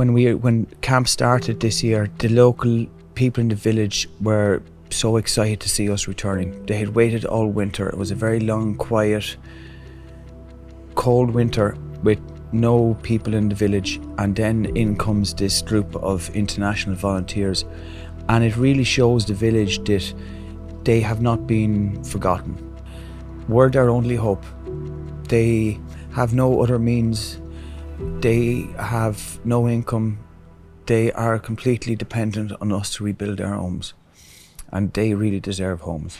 When camp started this year, the local people in the village were so excited to see us returning. They had waited all winter. It was a very long, quiet, cold winter with no people in the village, and then in comes this group of international volunteers, and it really shows the village that they have not been forgotten. We're their only hope. They have no other means. They have no income. They are completely dependent on us to rebuild their homes, and they really deserve homes.